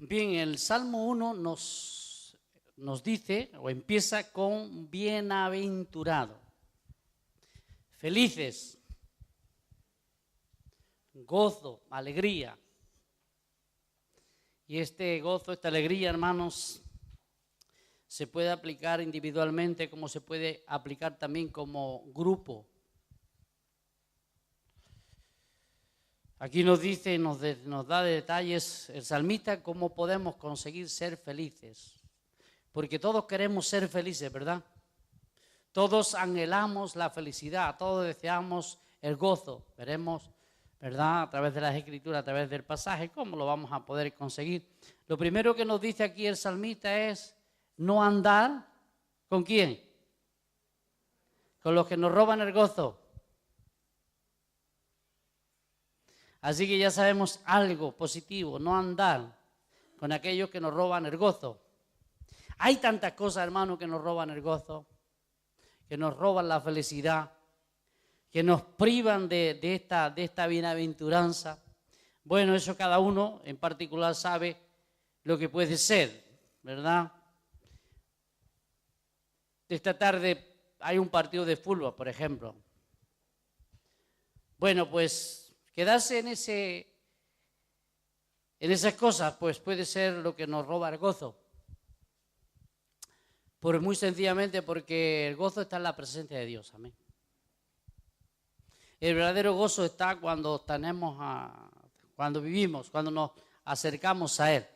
Bien, el Salmo 1 nos dice o empieza con bienaventurado, felices, gozo, alegría. Y este gozo, esta alegría, hermanos, se puede aplicar individualmente como se puede aplicar también como grupo. Aquí nos dice, nos da detalles el salmista cómo podemos conseguir ser felices. Porque todos queremos ser felices, ¿verdad? Todos anhelamos la felicidad, todos deseamos el gozo. Veremos, ¿verdad? A través de las escrituras, a través del pasaje, cómo lo vamos a poder conseguir. Lo primero que nos dice aquí el salmista es no andar, ¿con quién? Con los que nos roban el gozo. Así que ya sabemos algo positivo, no andar con aquellos que nos roban el gozo. Hay tantas cosas, hermanos, que nos roban el gozo, que nos roban la felicidad, que nos privan de esta bienaventuranza. Bueno, eso cada uno en particular sabe lo que puede ser, ¿verdad? Esta tarde hay un partido de fútbol, por ejemplo. Bueno, pues quedarse en esas cosas, pues puede ser lo que nos roba el gozo. Pues muy sencillamente porque el gozo está en la presencia de Dios, amén. El verdadero gozo está cuando vivimos, cuando nos acercamos a Él.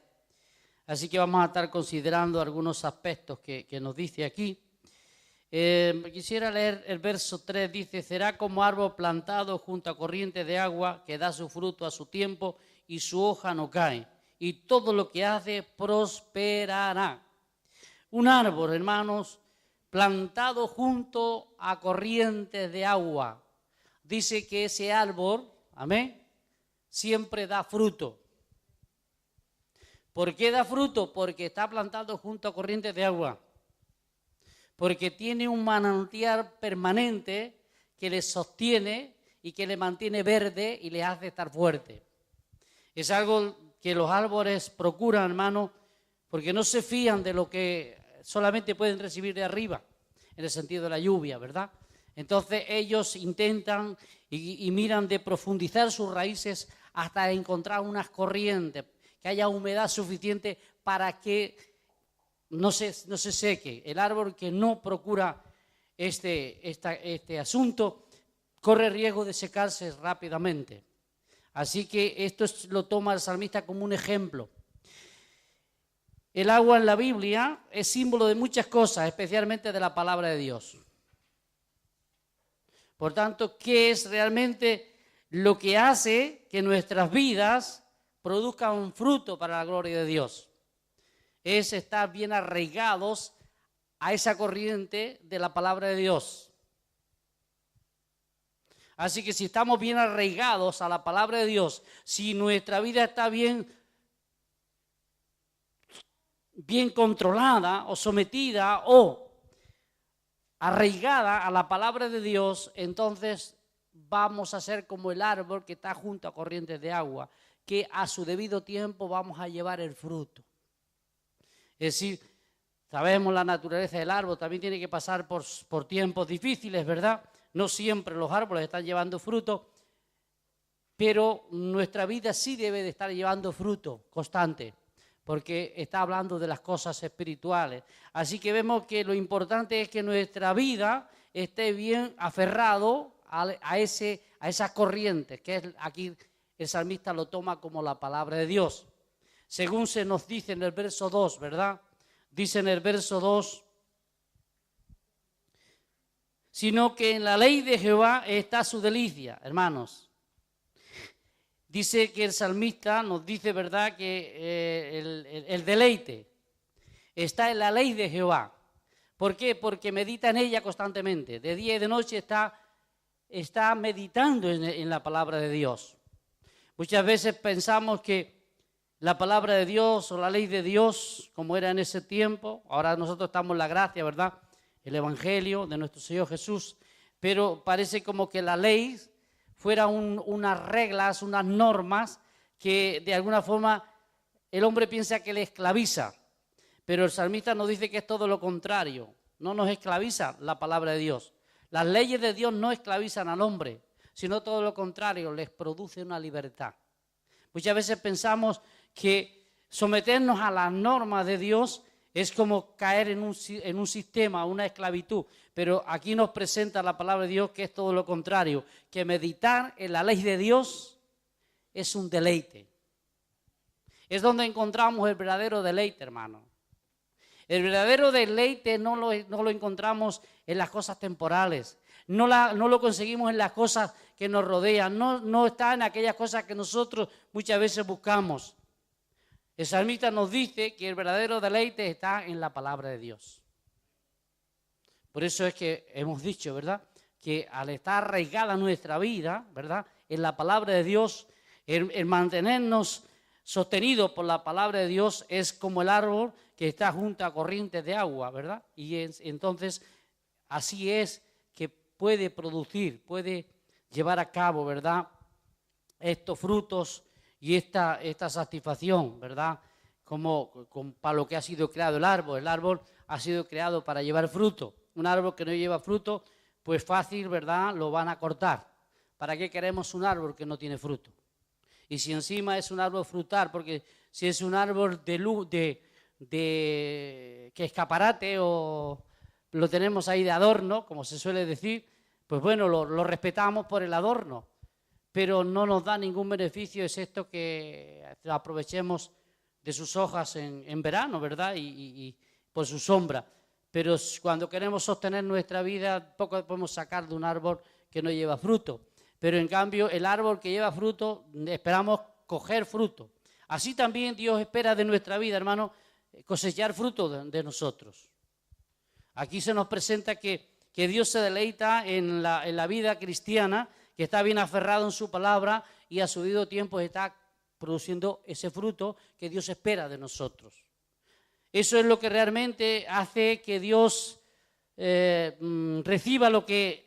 Así que vamos a estar considerando algunos aspectos que nos dice aquí. Quisiera leer el verso 3, dice, será como árbol plantado junto a corriente de agua que da su fruto a su tiempo y su hoja no cae, y todo lo que hace prosperará. Un árbol, hermanos, plantado junto a corrientes de agua. Dice que ese árbol, amén, siempre da fruto. ¿Por qué da fruto? Porque está plantado junto a corrientes de agua. Porque tiene un manantial permanente que le sostiene y que le mantiene verde y le hace estar fuerte. Es algo que los árboles procuran, hermano, porque no se fían de lo que solamente pueden recibir de arriba, en el sentido de la lluvia, ¿verdad? Entonces ellos intentan y miran de profundizar sus raíces hasta encontrar unas corrientes, que haya humedad suficiente para que no se seque. El árbol que no procura este asunto corre riesgo de secarse rápidamente. Así que esto lo toma el salmista como un ejemplo. El agua en la Biblia es símbolo de muchas cosas, especialmente de la palabra de Dios. Por tanto, ¿qué es realmente lo que hace que nuestras vidas produzcan un fruto para la gloria de Dios? Es estar bien arraigados a esa corriente de la palabra de Dios. Así que si estamos bien arraigados a la palabra de Dios, si nuestra vida está bien controlada o sometida o arraigada a la palabra de Dios, entonces vamos a ser como el árbol que está junto a corrientes de agua, que a su debido tiempo vamos a llevar el fruto. Es decir, sabemos la naturaleza del árbol, también tiene que pasar por tiempos difíciles, ¿verdad? No siempre los árboles están llevando fruto, pero nuestra vida sí debe de estar llevando fruto constante, porque está hablando de las cosas espirituales. Así que vemos que lo importante es que nuestra vida esté bien aferrado a esas corrientes, que es aquí el salmista lo toma como la palabra de Dios. Según se nos dice en el verso 2, ¿verdad? Dice en el verso 2, sino que en la ley de Jehová está su delicia, hermanos. Dice que el salmista nos dice, ¿verdad?, que el deleite está en la ley de Jehová. ¿Por qué? Porque medita en ella constantemente. De día y de noche está meditando en la palabra de Dios. Muchas veces pensamos que la palabra de Dios o la ley de Dios, como era en ese tiempo, ahora nosotros estamos en la gracia, ¿verdad?, el evangelio de nuestro Señor Jesús, pero parece como que la ley fuera unas reglas, unas normas que de alguna forma el hombre piensa que le esclaviza, pero el salmista nos dice que es todo lo contrario. No nos esclaviza la palabra de Dios. Las leyes de Dios no esclavizan al hombre, sino todo lo contrario, les produce una libertad. Muchas veces pensamos que someternos a las normas de Dios es como caer en un sistema, una esclavitud. Pero aquí nos presenta la palabra de Dios que es todo lo contrario, que meditar en la ley de Dios es un deleite. Es donde encontramos el verdadero deleite, hermano. El verdadero deleite no lo encontramos en las cosas temporales, no lo conseguimos en las cosas que nos rodean, no está en aquellas cosas que nosotros muchas veces buscamos. El salmista nos dice que el verdadero deleite está en la palabra de Dios. Por eso es que hemos dicho, ¿verdad?, que al estar arraigada nuestra vida, ¿verdad?, en la palabra de Dios, el mantenernos sostenidos por la palabra de Dios es como el árbol que está junto a corrientes de agua, ¿verdad? Y entonces así es que puede producir, puede llevar a cabo, ¿verdad?, estos frutos y esta satisfacción, ¿verdad?, como para lo que ha sido creado el árbol. El árbol ha sido creado para llevar fruto. Un árbol que no lleva fruto, pues fácil, ¿verdad?, lo van a cortar. ¿Para qué queremos un árbol que no tiene fruto? Y si encima es un árbol frutal, porque si es un árbol de luz, que escaparate o lo tenemos ahí de adorno, como se suele decir, pues bueno, lo respetamos por el adorno, pero no nos da ningún beneficio excepto que aprovechemos de sus hojas en verano, ¿verdad? Y por su sombra. Pero cuando queremos sostener nuestra vida, poco podemos sacar de un árbol que no lleva fruto. Pero en cambio, el árbol que lleva fruto, esperamos coger fruto. Así también Dios espera de nuestra vida, hermano, cosechar fruto de nosotros. Aquí se nos presenta que Dios se deleita en la vida cristiana, que está bien aferrado en su palabra y a su debido tiempo está produciendo ese fruto que Dios espera de nosotros. Eso es lo que realmente hace que Dios reciba lo que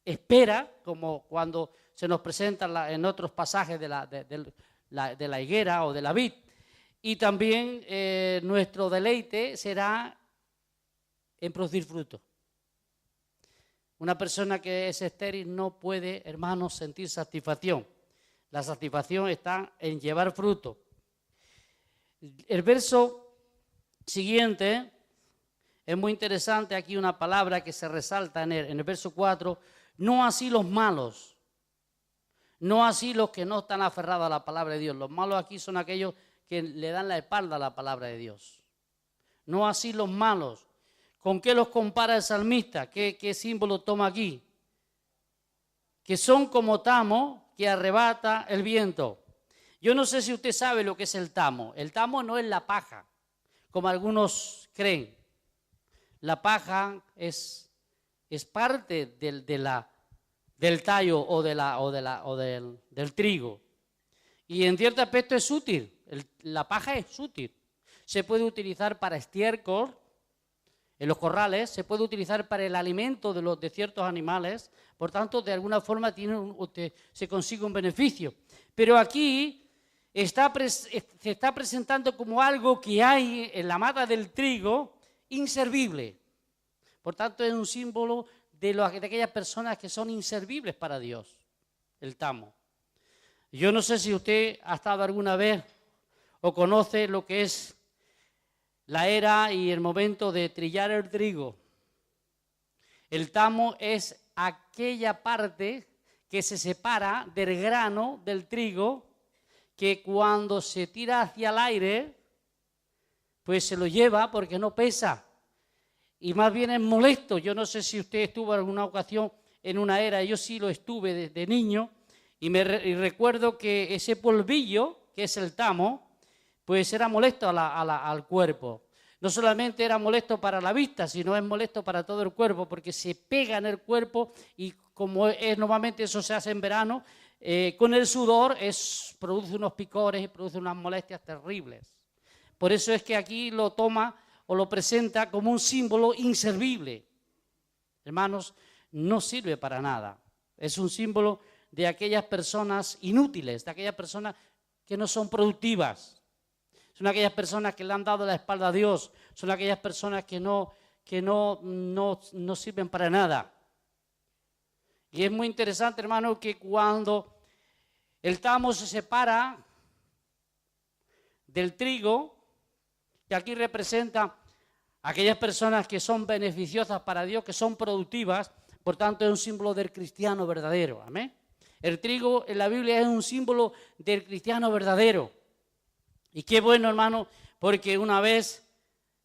espera, como cuando se nos presenta en otros pasajes de la higuera o de la vid. Y también nuestro deleite será en producir fruto. Una persona que es estéril no puede, hermanos, sentir satisfacción. La satisfacción está en llevar fruto. El verso siguiente es muy interesante, aquí una palabra que se resalta en el verso 4, no así los malos, no así los que no están aferrados a la palabra de Dios. Los malos aquí son aquellos que le dan la espalda a la palabra de Dios. No así los malos. ¿Con qué los compara el salmista? ¿Qué símbolo toma aquí? Que son como tamo que arrebata el viento. Yo no sé si usted sabe lo que es el tamo. El tamo no es la paja, como algunos creen. La paja es parte del tallo o del trigo. Y en cierto aspecto es útil. La paja es útil. Se puede utilizar para estiércol en los corrales, se puede utilizar para el alimento de ciertos animales. Por tanto, de alguna forma se consigue un beneficio. Pero aquí se está presentando como algo que hay en la mata del trigo inservible. Por tanto, es un símbolo de aquellas personas que son inservibles para Dios, el tamo. Yo no sé si usted ha estado alguna vez o conoce lo que es la era y el momento de trillar el trigo. El tamo es aquella parte que se separa del grano del trigo, que cuando se tira hacia el aire, pues se lo lleva porque no pesa. Y más bien es molesto. Yo no sé si usted estuvo en alguna ocasión en una era, yo sí lo estuve desde niño, y recuerdo que ese polvillo, que es el tamo, pues era molesto al cuerpo. No solamente era molesto para la vista, sino es molesto para todo el cuerpo, porque se pega en el cuerpo y como normalmente eso se hace en verano, con el sudor produce unos picores y produce unas molestias terribles. Por eso es que aquí lo toma o lo presenta como un símbolo inservible. Hermanos, no sirve para nada. Es un símbolo de aquellas personas inútiles, de aquellas personas que no son productivas. Es son aquellas personas que le han dado la espalda a Dios, son aquellas personas que no sirven para nada. Y es muy interesante, hermano, que cuando el tamo se separa del trigo, que aquí representa aquellas personas que son beneficiosas para Dios, que son productivas, por tanto es un símbolo del cristiano verdadero. Amén. El trigo en la Biblia es un símbolo del cristiano verdadero. Y qué bueno, hermano, porque una vez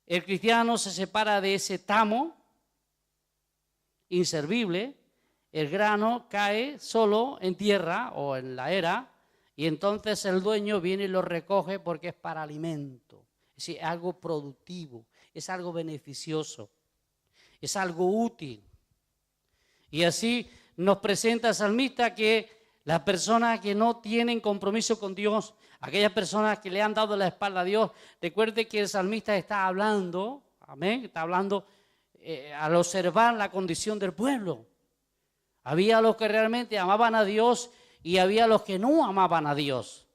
el cristiano se separa de ese tamo inservible, el grano cae solo en tierra o en la era, y entonces el dueño viene y lo recoge porque es para alimento. Es decir, es algo productivo, es algo beneficioso, es algo útil. Y así nos presenta el salmista que las personas que no tienen compromiso con Dios, aquellas personas que le han dado la espalda a Dios, recuerde que el salmista está hablando, amén, está hablando al observar la condición del pueblo. Había los que realmente amaban a Dios y había los que no amaban a Dios.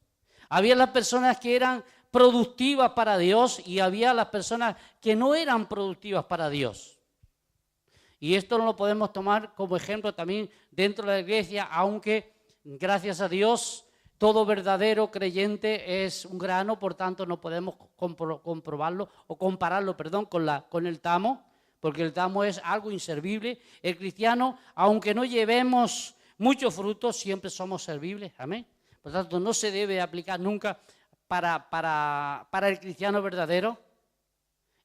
Había las personas que eran productivas para Dios y había las personas que no eran productivas para Dios. Y esto lo podemos tomar como ejemplo también dentro de la iglesia, aunque gracias a Dios todo verdadero creyente es un grano, por tanto no podemos comprobarlo o compararlo, con el tamo, porque el tamo es algo inservible. El cristiano, aunque no llevemos muchos frutos, siempre somos servibles, amén. Por tanto, no se debe aplicar nunca para el cristiano verdadero.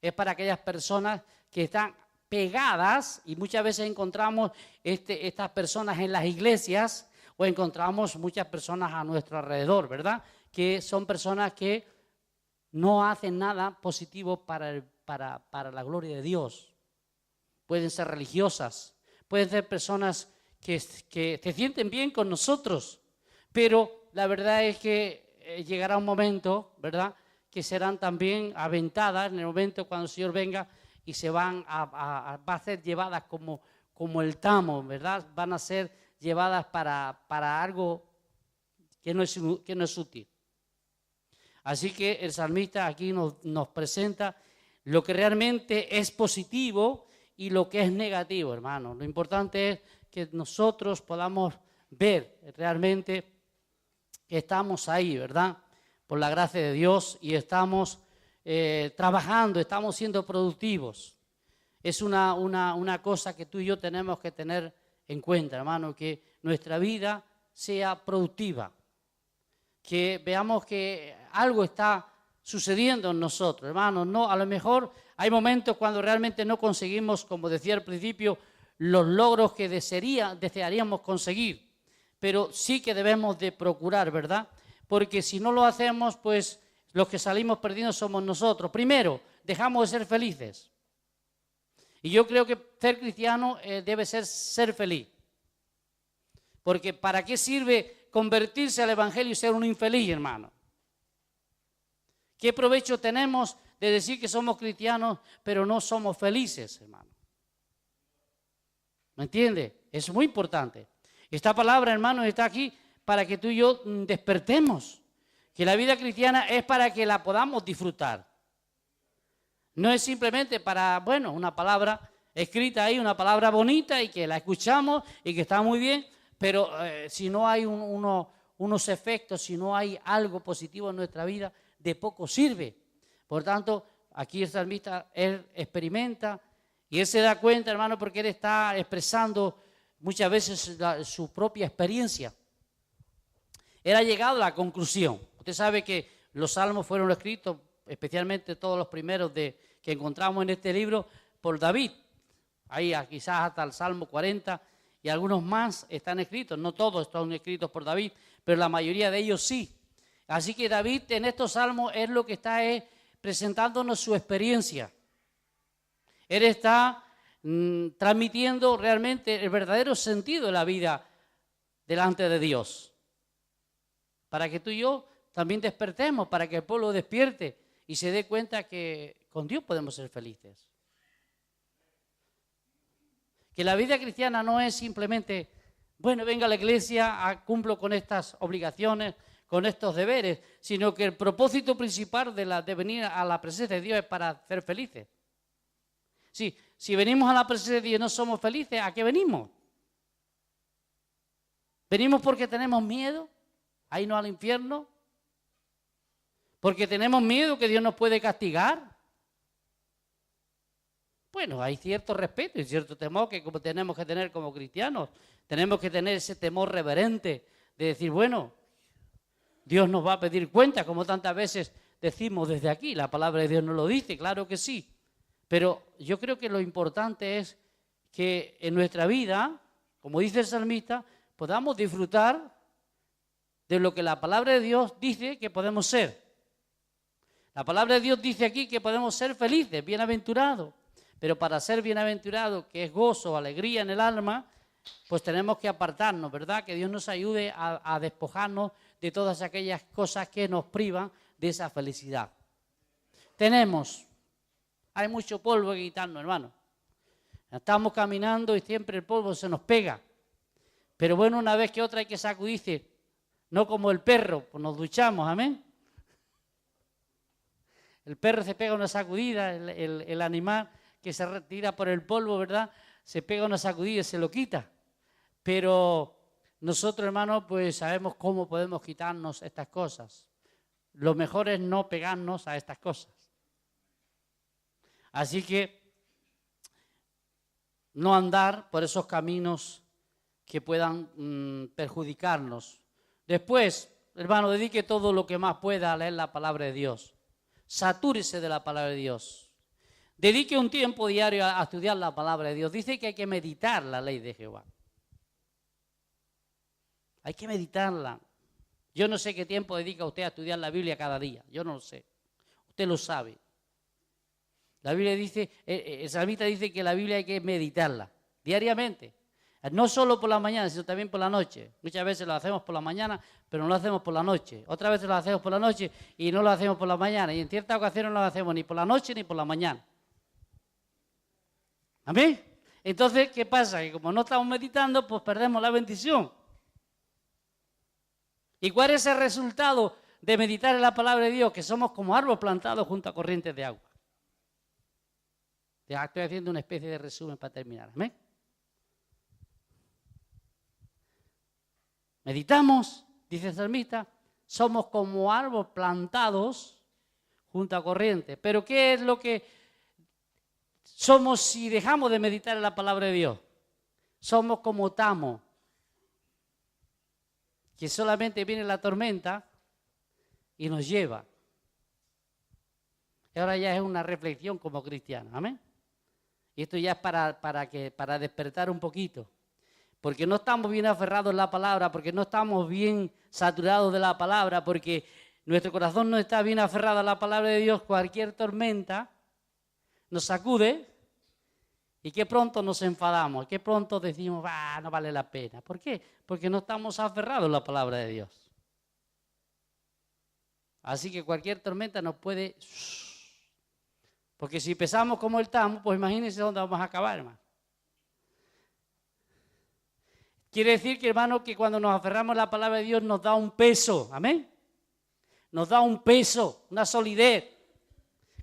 Es para aquellas personas que están pegadas, y muchas veces encontramos estas personas en las iglesias o encontramos muchas personas a nuestro alrededor, ¿verdad? Que son personas que no hacen nada positivo para la gloria de Dios. Pueden ser religiosas, pueden ser personas que se sienten bien con nosotros, pero la verdad es que llegará un momento, ¿verdad?, que serán también aventadas en el momento cuando el Señor venga y se van va a ser llevadas como el tamo, ¿verdad? Van a ser llevadas para algo que no es útil. Así que el salmista aquí nos presenta lo que realmente es positivo y lo que es negativo, hermano. Lo importante es que nosotros podamos ver realmente que estamos ahí, ¿verdad?, por la gracia de Dios, y estamos trabajando, estamos siendo productivos. Es una cosa que tú y yo tenemos que tener en cuenta, hermano, que nuestra vida sea productiva, que veamos que algo está sucediendo en nosotros, hermano. No, a lo mejor hay momentos cuando realmente no conseguimos, como decía al principio, los logros que desearíamos conseguir, pero sí que debemos de procurar, ¿verdad? Porque si no lo hacemos, pues los que salimos perdiendo somos nosotros. Primero, dejamos de ser felices. Y yo creo que ser cristiano debe ser feliz. Porque ¿para qué sirve convertirse al evangelio y ser un infeliz, hermano? ¿Qué provecho tenemos de decir que somos cristianos, pero no somos felices, hermano? ¿Me entiende? Es muy importante. Esta palabra, hermano, está aquí para que tú y yo despertemos. Que la vida cristiana es para que la podamos disfrutar. No es simplemente para, bueno, una palabra escrita ahí, una palabra bonita y que la escuchamos y que está muy bien, pero si no hay unos efectos, si no hay algo positivo en nuestra vida, de poco sirve. Por tanto, aquí el salmista, él experimenta y él se da cuenta, hermano, porque él está expresando muchas veces su propia experiencia. Él ha llegado a la conclusión. Usted sabe que los salmos fueron escritos, especialmente todos los primeros que encontramos en este libro, por David. Ahí quizás hasta el Salmo 40 y algunos más están escritos. No todos están escritos por David, pero la mayoría de ellos sí. Así que David en estos salmos es lo que está presentándonos su experiencia. Él está transmitiendo realmente el verdadero sentido de la vida delante de Dios. Para que tú y yo también despertemos, para que el pueblo despierte y se dé cuenta que con Dios podemos ser felices. Que la vida cristiana no es simplemente, bueno, vengo a la iglesia, cumplo con estas obligaciones, con estos deberes, sino que el propósito principal de venir a la presencia de Dios es para ser felices. Sí, si venimos a la presencia de Dios y no somos felices, ¿a qué venimos? ¿Venimos porque tenemos miedo a irnos al infierno? ¿Porque tenemos miedo que Dios nos puede castigar? Bueno, hay cierto respeto y cierto temor que como tenemos que tener como cristianos. Tenemos que tener ese temor reverente de decir, bueno, Dios nos va a pedir cuenta, como tantas veces decimos desde aquí. La palabra de Dios nos lo dice, claro que sí. Pero yo creo que lo importante es que en nuestra vida, como dice el salmista, podamos disfrutar de lo que la palabra de Dios dice que podemos ser. La palabra de Dios dice aquí que podemos ser felices, bienaventurados. Pero para ser bienaventurados, que es gozo, alegría en el alma, pues tenemos que apartarnos, ¿verdad? Que Dios nos ayude a despojarnos de todas aquellas cosas que nos privan de esa felicidad. Hay mucho polvo que quitarnos, hermano. Estamos caminando y siempre el polvo se nos pega. Pero bueno, una vez que otra hay que sacudirse, no como el perro, pues nos duchamos, amén. El perro se pega una sacudida, el animal que se retira por el polvo, ¿verdad? Se pega una sacudida y se lo quita. Pero nosotros, hermanos, pues sabemos cómo podemos quitarnos estas cosas. Lo mejor es no pegarnos a estas cosas. Así que no andar por esos caminos que puedan perjudicarnos. Después, hermano, dedique todo lo que más pueda a leer la palabra de Dios. Satúrese de la palabra de Dios. Dedique un tiempo diario a estudiar la palabra de Dios. Dice que hay que meditar la ley de Jehová. Hay que meditarla. Yo no sé qué tiempo dedica usted a estudiar la Biblia cada día. Yo no lo sé. Usted lo sabe. La Biblia dice, el salmista dice que la Biblia hay que meditarla diariamente. No solo por la mañana, sino también por la noche. Muchas veces lo hacemos por la mañana, pero no lo hacemos por la noche. Otras veces lo hacemos por la noche y no lo hacemos por la mañana. Y en ciertas ocasiones no lo hacemos ni por la noche ni por la mañana. ¿Amén? Entonces, ¿qué pasa? Que como no estamos meditando, pues perdemos la bendición. ¿Y cuál es el resultado de meditar en la palabra de Dios? Que somos como árboles plantados junto a corrientes de agua. Ya estoy haciendo una especie de resumen para terminar. ¿Amén? Meditamos, dice el salmista, somos como árboles plantados junto a corrientes. Pero ¿qué es lo que somos si dejamos de meditar en la palabra de Dios? Somos como tamo, que solamente viene la tormenta y nos lleva. Y ahora ya es una reflexión como cristiano, amén. Y esto ya es para despertar un poquito. Porque no estamos bien aferrados en la palabra, porque no estamos bien saturados de la palabra, porque nuestro corazón no está bien aferrado a la palabra de Dios. Cualquier tormenta nos sacude y que pronto nos enfadamos, que pronto decimos, no vale la pena. ¿Por qué? Porque no estamos aferrados a la palabra de Dios. Así que cualquier tormenta nos puede... Porque si empezamos como el tamo, pues imagínense dónde vamos a acabar, hermano. Quiere decir que, hermano, que cuando nos aferramos a la palabra de Dios nos da un peso, amén. Nos da un peso, una solidez,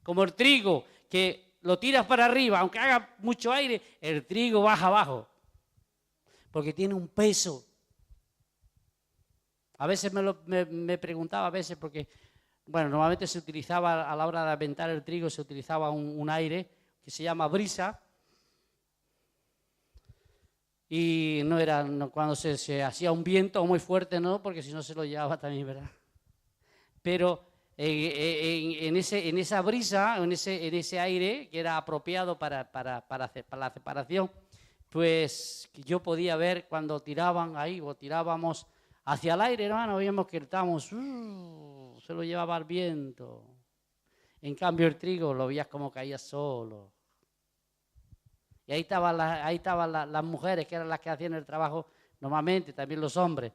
como el trigo, que lo tiras para arriba, aunque haga mucho aire, el trigo baja abajo, porque tiene un peso. A veces me preguntaba, porque, bueno, normalmente se utilizaba a la hora de aventar el trigo, se utilizaba un aire que se llama brisa. Y no era cuando se hacía un viento muy fuerte, no, porque si no se lo llevaba también, ¿verdad? Pero en esa brisa, en ese aire que era apropiado para la separación, pues yo podía ver cuando tiraban ahí o tirábamos hacia el aire, hermano, veíamos que estábamos, se lo llevaba el viento. En cambio el trigo lo veías como caía solo. Y ahí estaban las mujeres, que eran las que hacían el trabajo, normalmente también los hombres,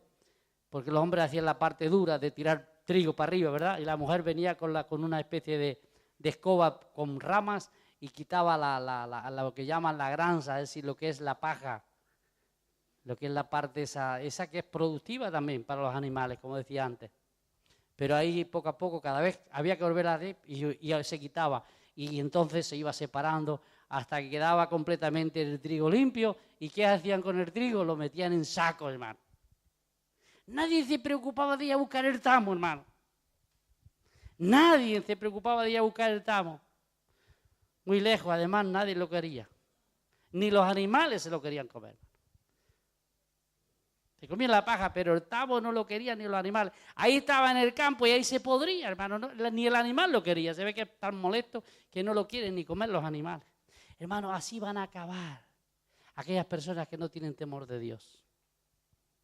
porque los hombres hacían la parte dura de tirar trigo para arriba, ¿verdad? Y la mujer venía con una especie de escoba con ramas y quitaba lo que llaman la granza, es decir, lo que es la paja, lo que es la parte esa que es productiva también para los animales, como decía antes. Pero ahí poco a poco, cada vez había que volver a y se quitaba. Y entonces se iba separando hasta que quedaba completamente el trigo limpio. ¿Y qué hacían con el trigo? Lo metían en sacos, hermano. Nadie se preocupaba de ir a buscar el tamo, hermano. Nadie se preocupaba de ir a buscar el tamo. Muy lejos, además, nadie lo quería. Ni los animales se lo querían comer. Se comían la paja, pero el tamo no lo querían ni los animales. Ahí estaba en el campo y ahí se podría, hermano. Ni el animal lo quería. Se ve que es tan molesto que no lo quieren ni comer los animales. Hermano, así van a acabar aquellas personas que no tienen temor de Dios.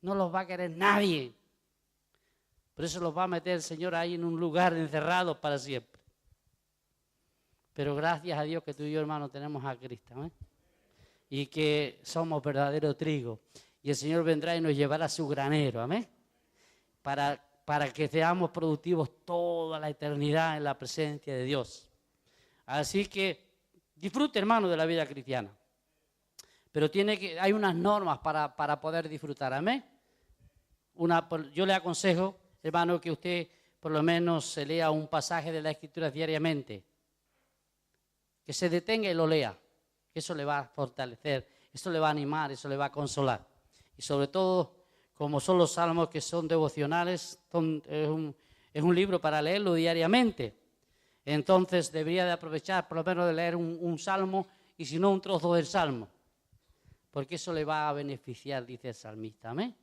No los va a querer nadie. Por eso los va a meter el Señor ahí en un lugar encerrado para siempre. Pero gracias a Dios que tú y yo, hermano, tenemos a Cristo, ¿eh? Y que somos verdadero trigo. Y el Señor vendrá y nos llevará a su granero, amén. Para que seamos productivos toda la eternidad en la presencia de Dios. Así que disfrute, hermano, de la vida cristiana. Pero hay unas normas para poder disfrutar, amén. Yo le aconsejo, hermano, que usted por lo menos se lea un pasaje de la Escritura diariamente. Que se detenga y lo lea. Eso le va a fortalecer, eso le va a animar, eso le va a consolar. Y sobre todo, como son los salmos que son devocionales, es un libro para leerlo diariamente. Entonces debería de aprovechar por lo menos de leer un salmo y si no un trozo del salmo. Porque eso le va a beneficiar, dice el salmista. Amén.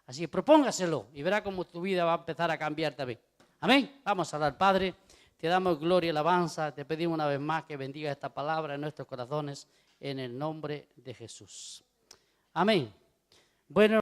Así que propóngaselo y verá cómo tu vida va a empezar a cambiar también. Amén. Vamos a orar, Padre. Te damos gloria y alabanza. Te pedimos una vez más que bendiga esta palabra en nuestros corazones en el nombre de Jesús. Amén. Bueno.